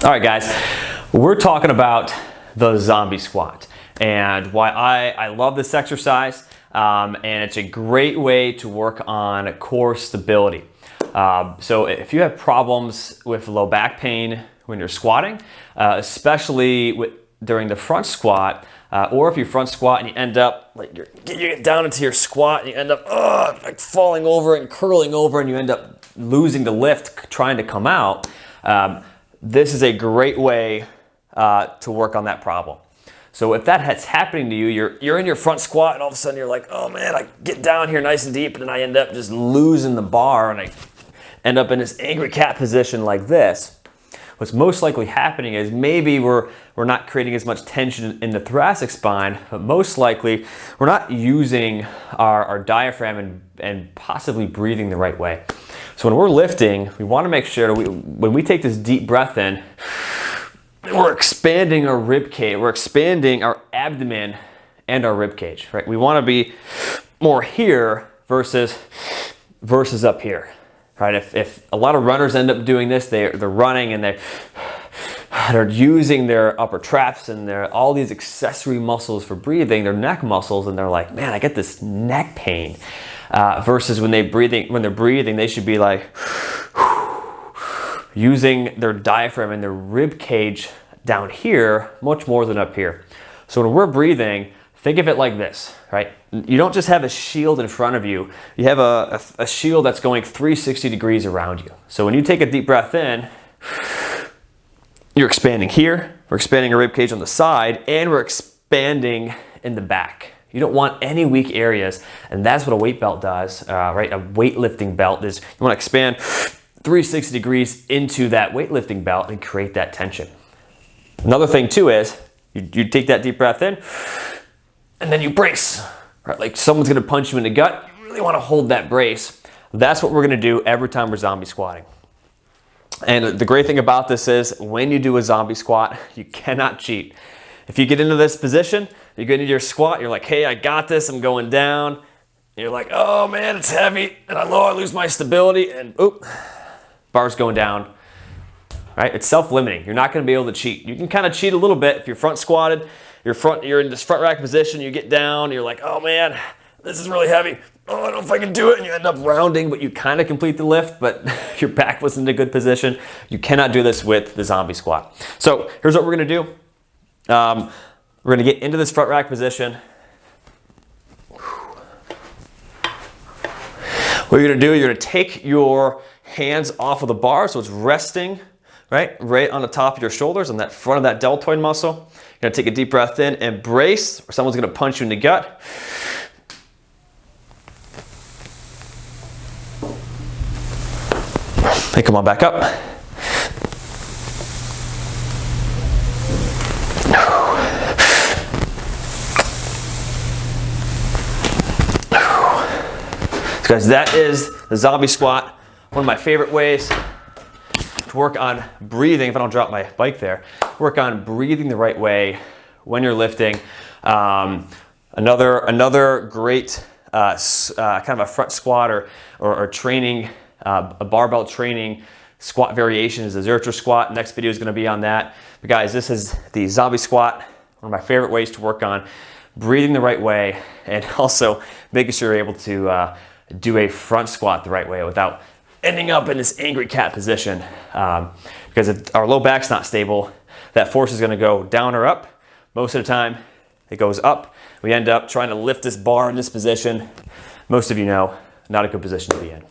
All right, guys, we're talking about the zombie squat and why I love this exercise, and it's a great way to work on core stability. So if you have problems with low back pain when you're squatting, especially during the front squat, or if you front squat and you end up like you get down into your squat and you end up like falling over and curling over and you end up losing the lift trying to come out, this is a great way to work on that problem. So if that's happening to you, you're in your front squat and all of a sudden you're like, oh man, I get down here nice and deep and then I end up just losing the bar and I end up in this angry cat position like this. What's most likely happening is maybe we're not creating as much tension in the thoracic spine, but most likely we're not using our diaphragm and possibly breathing the right way. So when we're lifting, we want to make sure when we take this deep breath in, we're expanding our rib cage, we're expanding our abdomen and our rib cage, right? We want to be more here versus up here, right? If a lot of runners end up doing this, they're running and they're using their upper traps and all these accessory muscles for breathing, their neck muscles, and they're like, man, I get this neck pain. Versus when they're breathing, they should be like using their diaphragm and their rib cage down here much more than up here. So when we're breathing, think of it like this, right? You don't just have a shield in front of you. You have a shield that's going 360 degrees around you. So when you take a deep breath in, you're expanding here, we're expanding our rib cage on the side, and we're expanding in the back. You don't want any weak areas, and that's what a weight belt does, right? A weightlifting belt is, you want to expand 360 degrees into that weightlifting belt and create that tension. Another thing too is, you take that deep breath in, and then you brace, right? Like someone's gonna punch you in the gut, you really wanna hold that brace. That's what we're gonna do every time we're zombie squatting. And the great thing about this is, when you do a zombie squat, you cannot cheat. If you get into this position, you get into your squat, you're like, hey, I got this, I'm going down. And you're like, oh man, it's heavy, and I lose my stability, and oop, bar's going down. Right? It's self-limiting. You're not gonna be able to cheat. You can kind of cheat a little bit if you're front squatted, you're in this front rack position, you get down, you're like, oh man, this is really heavy. Oh, I don't know if I can do it, and you end up rounding, but you kind of complete the lift, but your back wasn't in a good position. You cannot do this with the zombie squat. So here's what we're gonna do. We're gonna get into this front rack position. What you're gonna do, you're gonna take your hands off of the bar so it's resting right on the top of your shoulders on that front of that deltoid muscle. You're gonna take a deep breath in and brace, or someone's gonna punch you in the gut. Hey, come on back up. So guys, that is the zombie squat. One of my favorite ways to work on breathing, if I don't drop my bike there, work on breathing the right way when you're lifting. Another great kind of a front squat or training, a barbell training squat variation is the Zercher squat. Next video is gonna be on that. But guys, this is the zombie squat, one of my favorite ways to work on breathing the right way and also making sure you're able to do a front squat the right way without ending up in this angry cat position. Because if our low back's not stable, that force is gonna go down or up. Most of the time, it goes up. We end up trying to lift this bar in this position. Most of you know, not a good position to be in.